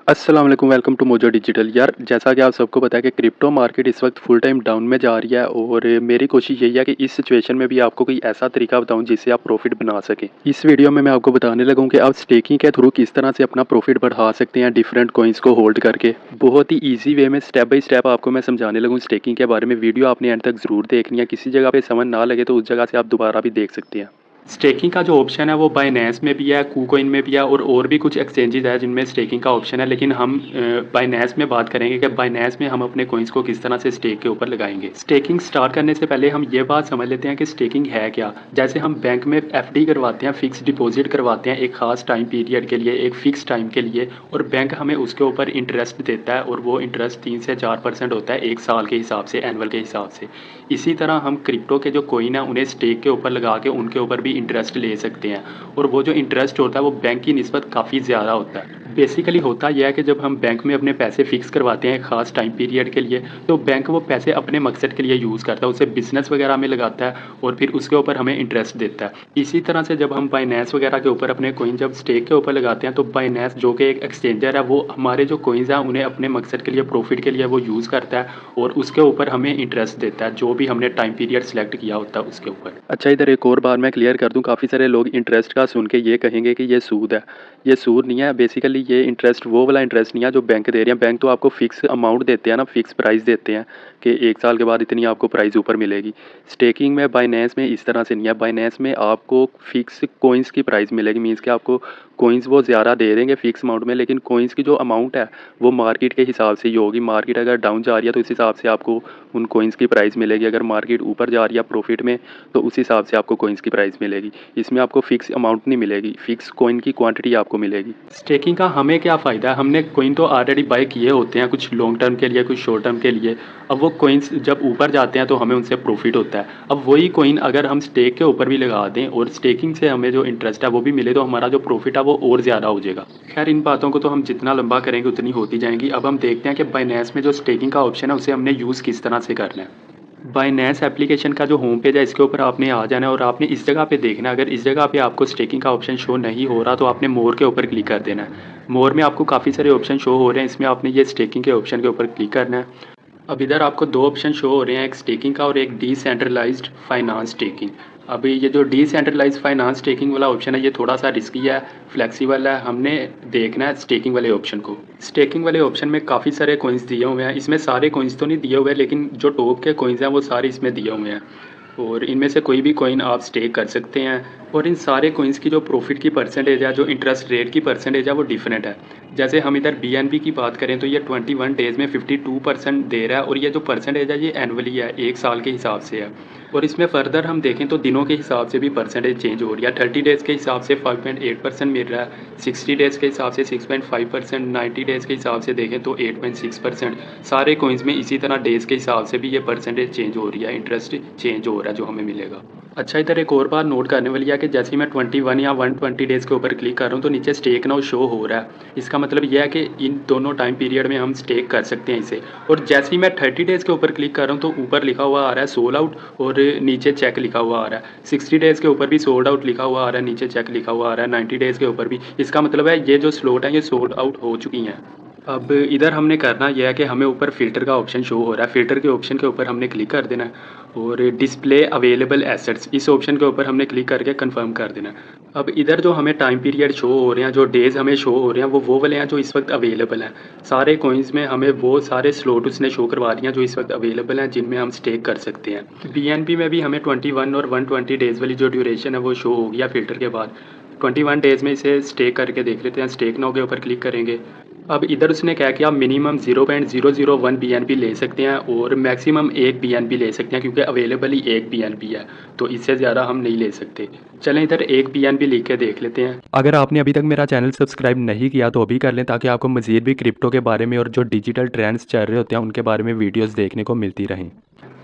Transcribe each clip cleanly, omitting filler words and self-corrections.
अस्सलाम वालेकुम, welcome to mojo digital. यार, जैसा कि आप सबको पता है कि क्रिप्टो मार्केट इस वक्त फुल टाइम डाउन में जा रही है और मेरी कोशिश यही है कि इस सिचुएशन में भी आपको कोई ऐसा तरीका बताऊं जिससे आप प्रॉफिट बना सकें। इस वीडियो में मैं आपको बताने लगा हूं कि आप स्टेकिंग के थ्रू किस तरह से अपना प्रॉफिट बढ़ा सकते हैं डिफरेंट कॉइन्स को होल्ड करके। बहुत ही ईजी वे में स्टेप बाय स्टेप आपको मैं समझाने लगूँ स्टेकिंग के बारे में। वीडियो आपने एंड तक ज़रूर देखनी है, किसी जगह पर समझ ना लगे तो उस जगह से आप दोबारा भी देख सकते हैं। स्टेकिंग का जो ऑप्शन है वो बाइनेंस में भी है, कूकॉइन में भी है और भी कुछ एक्सचेंजेस है जिनमें स्टेकिंग का ऑप्शन है, लेकिन हम बाइनेंस में बात करेंगे कि बाइनेंस में हम अपने कॉइन्स को किस तरह से स्टेक के ऊपर लगाएंगे। स्टेकिंग स्टार्ट करने से पहले हम ये बात समझ लेते हैं कि स्टेकिंग है क्या। जैसे हम बैंक में एफडी करवाते हैं, फिक्स डिपॉजिट करवाते हैं एक खास टाइम पीरियड के लिए, एक फिक्स टाइम के लिए, और बैंक हमें उसके ऊपर इंटरेस्ट देता है और वो इंटरेस्ट 3 से 4% होता है एक साल के हिसाब से, एनुअल के हिसाब से। इसी तरह हम क्रिप्टो के जो कॉइन है उन्हें स्टेक के ऊपर लगा के उनके ऊपर भी इंटरेस्ट ले सकते हैं, और वो जो इंटरेस्ट होता है वो बैंक की निस्बत काफ़ी ज़्यादा होता है। बेसिकली होता यह है कि जब हम बैंक में अपने पैसे फिक्स करवाते हैं एक ख़ास टाइम पीरियड के लिए, तो बैंक वो पैसे अपने मकसद के लिए यूज़ करता है, उसे बिज़नेस वगैरह में लगाता है और फिर उसके ऊपर हमें इंटरेस्ट देता है। इसी तरह से जब हम बाइनेंस वगैरह के ऊपर अपने कॉइन जब स्टेक के ऊपर लगाते हैं, तो बाइनेंस जो कि एक एक्सचेंजर है वो हमारे जो कॉइन्स हैं उन्हें अपने मकसद के लिए, प्रॉफिट के लिए वो यूज़ करता है और उसके ऊपर हमें इंटरेस्ट देता है जो भी हमने टाइम पीरियड सेलेक्ट किया होता है उसके ऊपर। अच्छा, इधर एक और बात मैं क्लियर कर दूं, काफ़ी सारे लोग इंटरेस्ट का सुन के ये कहेंगे कि ये सूद है। ये सूद नहीं है। बेसिकली ये इंटरेस्ट वो वाला इंटरेस्ट नहीं है जो बैंक दे रहे हैं। बैंक तो आपको फिक्स अमाउंट देते हैं ना, फिक्स प्राइस देते हैं कि 1 साल के बाद इतनी आपको प्राइस ऊपर मिलेगी। स्टेकिंग में बाइनेंस में इस तरह से नहीं है। बाइनेंस में आपको फिक्स कॉइन्स की प्राइस मिलेगी, मीन्स कि आपको कॉइन्स वो ज़्यादा दे देंगे फिक्स अमाउंट में, लेकिन कॉइन्स की जो अमाउंट है वो मार्केट के हिसाब से ही होगी। मार्केट अगर डाउन जा रही है तो इस हिसाब से आपको उन कॉइन्स की प्राइस मिलेगी, अगर मार्केट ऊपर जा रही है प्रॉफिट में तो उस हिसाब से आपको कॉइन्स की प्राइस मिलेगी। इसमें आपको फिक्स अमाउंट नहीं मिलेगी, फिक्स कॉइन की क्वांटिटी आपको मिलेगी। स्टेकिंग का हमें क्या फ़ायदा है, हमने कॉइन तो ऑलरेडी बाय किए होते हैं, कुछ लॉन्ग टर्म के लिए, कुछ शॉर्ट टर्म के लिए। अब वो कॉइन्स जब ऊपर जाते हैं तो हमें उनसे प्रॉफिट होता है। अब वही कॉइन अगर हम स्टेक के ऊपर भी लगा दें और स्टेकिंग से हमें जो इंटरेस्ट है वो भी मिले, तो हमारा जो प्रॉफिट है वो और ज़्यादा हो जाएगा। खैर, इन बातों को तो हम जितना लंबा करेंगे उतनी होती जाएंगी। अब हम देखते हैं कि बाइनेंस में जो स्टेकिंग का ऑप्शन है उसे हमने यूज़ किस तरह से करना है। बाइनेंस एप्लीकेशन का जो होम पेज है इसके ऊपर आपने आ जाना है और आपने इस जगह पे देखना है। अगर इस जगह पे आपको स्टेकिंग का ऑप्शन शो नहीं हो रहा तो आपने मोर के ऊपर क्लिक कर देना है। मोर में आपको काफ़ी सारे ऑप्शन शो हो रहे हैं, इसमें आपने ये स्टेकिंग के ऑप्शन के ऊपर क्लिक करना है। अब इधर आपको दो ऑप्शन शो हो रहे हैं, एक स्टेकिंग का और एक डिसेंट्रलाइज्ड फाइनेंस स्टेकिंग। अभी ये जो डिसेंट्रलाइज्ड फाइनेंस स्टेकिंग वाला ऑप्शन है ये थोड़ा सा रिस्की है, फ्लेक्सिबल है। हमने देखना है स्टेकिंग वाले ऑप्शन को। स्टेकिंग वाले ऑप्शन में काफ़ी सारे कॉइन्स दिए हुए हैं। इसमें सारे कॉइन्स तो नहीं दिए हुए हैं, लेकिन जो टॉप के कॉइन्स हैं वो सारे इसमें दिए हुए हैं और इनमें से कोई भी कॉइन आप स्टेक कर सकते हैं। और इन सारे कॉइन्स की जो प्रॉफिट की परसेंटेज है, जो इंटरेस्ट रेट की परसेंटेज है वो डिफरेंट है। जैसे हम इधर बीएनबी की बात करें तो ये 21 डेज़ में 52% दे रहा है और ये जो परसेंटेज है ये एनुअली है, एक साल के हिसाब से है। और इसमें फर्दर हम देखें तो दिनों के हिसाब से भी परसेंटेज चेंज हो रही है। 30 डेज़ के हिसाब से 5.8% मिल रहा है, 60 डेज़ के हिसाब से 6.5%, 90 डेज़ के हिसाब से देखें तो 8.6%। सारे कॉइन्स में इसी तरह डेज़ के हिसाब से भी ये परसेंटेज चेंज हो रही है, इंटरेस्ट चेंज हो रहा है जो हमें मिलेगा। अच्छा, इधर एक और बात नोट करने वाली है कि जैसे ही मैं 21 या 120 डेज़ के ऊपर क्लिक कर रहा हूँ तो नीचे स्टेक नाउ शो हो रहा है। इसका मतलब यह है कि इन दोनों टाइम पीरियड में हम स्टेक कर सकते हैं इसे। और जैसे ही मैं 30 डेज़ के ऊपर क्लिक कर रहा हूँ तो ऊपर लिखा हुआ आ रहा है सोल्ड आउट और नीचे चेक लिखा हुआ आ रहा है। 60 डेज़ के ऊपर भी सोल्ड आउट लिखा हुआ आ रहा है, नीचे चेक लिखा हुआ आ रहा है। 90 डेज़ के ऊपर भी। इसका मतलब है ये जो स्लॉट है ये सोल्ड आउट हो चुकी हैं। अब इधर हमने करना यह है कि हमें ऊपर फ़िल्टर का ऑप्शन शो हो रहा है, फ़िल्टर के ऑप्शन के ऊपर हमने क्लिक कर देना है और डिस्प्ले अवेलेबल एसेट्स इस ऑप्शन के ऊपर हमने क्लिक करके कंफर्म कर देना है। अब इधर जो हमें टाइम पीरियड शो हो रहे हैं, जो डेज़ हमें शो हो रहे हैं वो वाले हैं जो इस वक्त अवेलेबल हैं। सारे कॉइन्स में हमें वो सारे स्लॉट उसने शो करवा दिए हैं जो इस वक्त अवेलेबल हैं, जिनमें हम स्टेक कर सकते हैं। बीएनबी में भी हमें 21 और 120 डेज़ वाली जो ड्यूरेशन है वो शो हो गया फ़िल्टर के बाद। 21 डेज़ में इसे स्टेक करके देख लेते हैं। स्टेक नाउ के ऊपर क्लिक करेंगे। अब इधर उसने क्या किया, मिनिमम 0.001 बीएनबी ले सकते हैं और मैक्सिमम 1 बीएनबी ले सकते हैं, क्योंकि अवेलेबल ही 1 बीएनबी है, तो इससे ज़्यादा हम नहीं ले सकते। चलें इधर 1 बीएनबी लिख के देख लेते हैं। अगर आपने अभी तक मेरा चैनल सब्सक्राइब नहीं किया तो अभी कर लें, ताकि आपको मज़ीद भी क्रिप्टो के बारे में और जो डिजिटल ट्रेंड्स चल रहे होते हैं उनके बारे में वीडियोज़ देखने को मिलती रहें।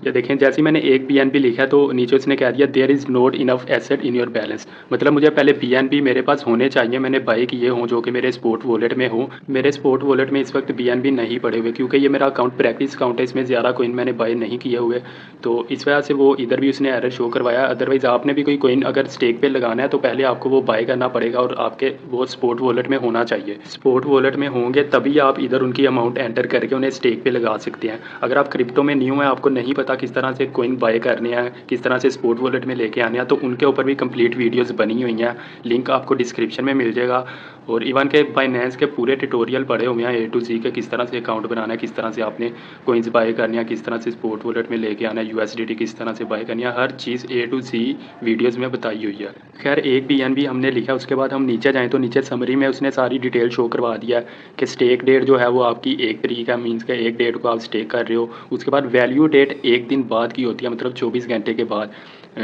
ये देखें, जैसे ही मैंने एक बीएनबी लिखा है तो नीचे उसने कह दिया there is not enough asset in your balance. मतलब मुझे पहले बीएनबी मेरे पास होने चाहिए, मैंने बाय किए हों जो कि मेरे स्पॉट वॉलेट में हो। मेरे स्पॉट वॉलेट में इस वक्त बीएनबी नहीं पड़े हुए क्योंकि ये मेरा अकाउंट प्रैक्टिस अकाउंट है, इसमें ज़्यादा कोइन मैंने बाय नहीं किए हुए। तो इस वजह से वो इधर भी उसने एरर शो करवाया। अदरवाइज़ आपने भी कोई कोइन अगर स्टेक पे लगाना है तो पहले आपको वो बाय करना पड़ेगा और आपके वो स्पॉट वॉलेट में होना चाहिए। स्पॉट वॉलेट में होंगे तभी आप इधर उनकी अमाउंट एंटर करके उन्हें स्टेक पे लगा सकते हैं। अगर आप क्रिप्टो में न्यू हैं, आपको नहीं पता किस तरह से कोइन बाय करने हैं, किस तरह से स्पॉट वॉलेट में लेके आने हैं, तो उनके ऊपर भी कंप्लीट वीडियोस बनी हुई हैं। लिंक आपको डिस्क्रिप्शन में मिल जाएगा। और इवन के बाइनेंस के पूरे ट्यूटोरियल पड़े हुए हैं ए टू ज़ी के, किस तरह से अकाउंट बनाना है, किस तरह से आपने कोइंस बाय करनी है, किस तरह से स्पॉट वॉलेट में लेके आना है, यूएसडीटी किस तरह से बाय करनी है, हर चीज़ ए टू ज़ी वीडियोज़ में बताई हुई है। खैर एक बीएनबी हमने लिखा, उसके बाद हम नीचे जाएँ तो नीचे समरी में उसने सारी डिटेल शो करवा दिया है कि स्टेक डेट जो है वो आपकी 1 तारीख है, मीन्स के 1 डेट को आप स्टेक कर रहे हो। उसके बाद वैल्यू डेट 1 दिन बाद की होती है, मतलब 24 घंटे के बाद।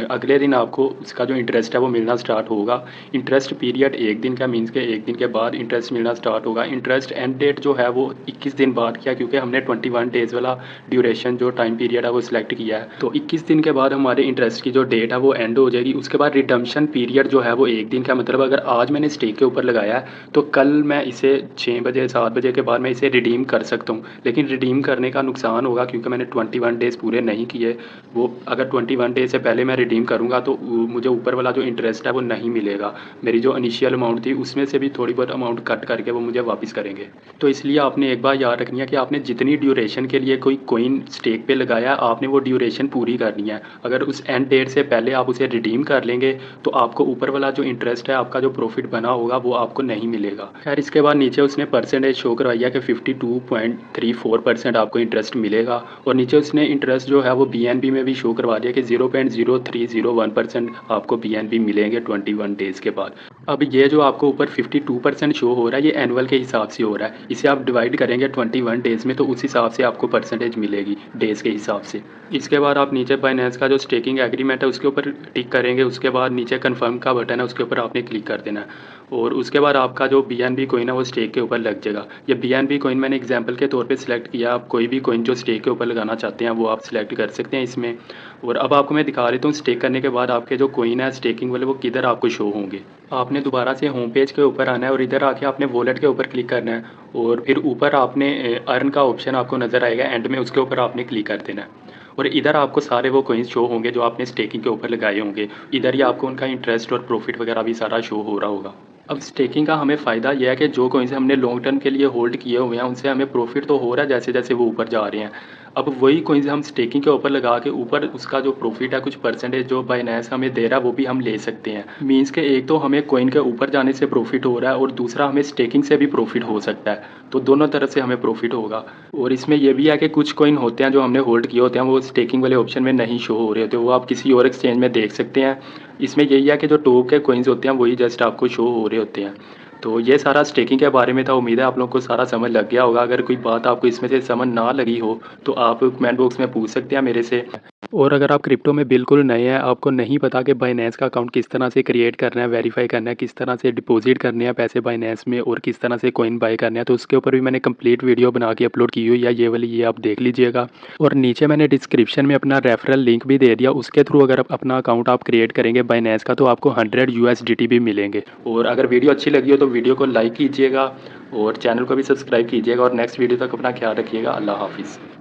अगले दिन आपको उसका जो इंटरेस्ट है वो मिलना स्टार्ट होगा। इंटरेस्ट पीरियड 1 दिन का, मीन्स के 1 दिन के बाद इंटरेस्ट मिलना स्टार्ट होगा। इंटरेस्ट एंड डेट जो है वो 21 दिन बाद किया क्योंकि हमने 21 डेज़ वाला ड्यूरेशन जो टाइम पीरियड है वो सिलेक्ट किया है। तो 21 दिन के बाद हमारे इंटरेस्ट की जो डेट है वो एंड हो जाएगी। उसके बाद रिडम्पशन पीरियड जो है वो 1 दिन का, मतलब अगर आज मैंने स्टेक के ऊपर लगाया है तो कल मैं इसे 6 बजे 7 बजे के बाद मैं इसे रिडीम कर सकता हूँ। लेकिन रिडीम करने का नुकसान होगा क्योंकि मैंने 21 डेज़ पूरे नहीं किए। वो अगर 21 डेज़ से पहले मैं रिडीम करूँगा तो मुझे ऊपर वाला जो इंटरेस्ट है वो नहीं मिलेगा। मेरी जो इनिशियल अमाउंट थी उसमें से भी थोड़ी बहुत अमाउंट कट करके वो मुझे वापस करेंगे। तो इसलिए आपने एक बात याद रखनी है कि आपने जितनी ड्यूरेशन के लिए कोई कोइन स्टेक पे लगाया आपने वो ड्यूरेशन पूरी करनी है। अगर उस एंड डेट से पहले आप उसे रिडीम कर लेंगे तो आपको ऊपर वाला जो इंटरेस्ट है, आपका जो प्रॉफिट बना होगा वो आपको नहीं मिलेगा। खैर इसके बाद नीचे उसने परसेंटेज शो करवाई है कि 52.34% आपको इंटरेस्ट मिलेगा। और नीचे उसने इंटरेस्ट जो है वो बीएनबी में भी शो करवा दिया कि 0.0301% आपको बीएनबी मिलेंगे 21 डेज़ के बाद। अब ये जो आपको ऊपर 52% शो हो रहा है ये एनुअल के हिसाब से हो रहा है। इसे आप डिवाइड करेंगे 21 डेज़ में तो उस हिसाब से आपको परसेंटेज मिलेगी डेज़ के हिसाब से। इसके बाद आप नीचे बाइनेंस का जो स्टेकिंग एग्रीमेंट है उसके ऊपर टिक करेंगे। उसके बाद नीचे कन्फर्म का बटन है उसके ऊपर आपने क्लिक कर देना है। और उसके बाद आपका जो बीएनबी कोइन है वो स्टेक के ऊपर लग जाएगा। ये बीएनबी कोइन मैंने एग्जांपल के तौर पे सिलेक्ट किया। आप कोई भी कोइन जो स्टेक के ऊपर लगाना चाहते हैं वो आप सिलेक्ट कर सकते हैं इसमें। और अब आपको मैं दिखा देता हूँ स्टेक करने के बाद आपके जो कोइन है स्टेकिंग वाले वो किधर आपको शो होंगे। आपने दोबारा से होम पेज के ऊपर आना है और इधर आके आपने वॉलेट के ऊपर क्लिक करना है। और फिर ऊपर आपने अर्न का ऑप्शन आपको नज़र आएगा एंड में, उसके ऊपर आपने क्लिक कर देना है। और इधर आपको सारे वो कोइंस शो होंगे जो आपने स्टेकिंग के ऊपर लगाए होंगे। इधर ही आपको उनका इंटरेस्ट और प्रॉफिट वगैरह भी सारा शो हो रहा होगा। अब स्टेकिंग का हमें फ़ायदा यह है कि जो कोइंस हमने लॉन्ग टर्म के लिए होल्ड किए हुए हैं उनसे हमें प्रॉफिट तो हो रहा है जैसे जैसे वो ऊपर जा रहे हैं। अब वही कोइंस हम स्टेकिंग के ऊपर लगा के ऊपर उसका जो प्रॉफिट है कुछ परसेंटेज जो बाइनेंस हमें दे रहा है वो भी हम ले सकते हैं। मीन्स के एक तो हमें कोइन के ऊपर जाने से प्रॉफिट हो रहा है और दूसरा हमें स्टेकिंग से भी प्रॉफिट हो सकता है। तो दोनों तरफ से हमें प्रॉफिट होगा। और इसमें ये भी है कि कुछ कोइन होते हैं जो हमने होल्ड किए होते हैं वो स्टेकिंग वाले ऑप्शन में नहीं शो हो रहे होते, वो आप किसी और एक्सचेंज में देख सकते हैं। इसमें यही है कि जो टॉप के कोइंस होते हैं वही जस्ट आपको शो हो रहे होते हैं। तो ये सारा स्टेकिंग के बारे में था। उम्मीद है आप लोगों को सारा समझ लग गया होगा। अगर कोई बात आपको इसमें से समझ ना लगी हो तो आप कमेंट बॉक्स में पूछ सकते हैं मेरे से। और अगर आप क्रिप्टो में बिल्कुल नए हैं, आपको नहीं पता कि बाइनेंस का अकाउंट किस तरह से क्रिएट करना है, वेरीफाई करना है, किस तरह से डिपॉजिट करने हैं पैसे बाइनेंस में और किस तरह से कॉइन बाय करना है, तो उसके ऊपर भी मैंने कंप्लीट वीडियो बना के अपलोड की हुई है। ये वाली ये आप देख लीजिएगा। और नीचे मैंने डिस्क्रिप्शन में अपना रेफरल लिंक भी दे दिया। उसके थ्रू अगर आप अपना अकाउंट आप क्रिएट करेंगे बाइनेंस का तो आपको 100 USDT भी मिलेंगे। और अगर वीडियो अच्छी लगी हो तो वीडियो को लाइक कीजिएगा और चैनल को भी सब्सक्राइब कीजिएगा। और नेक्स्ट वीडियो तक अपना ख्याल रखिएगा। अल्लाह हाफिज़।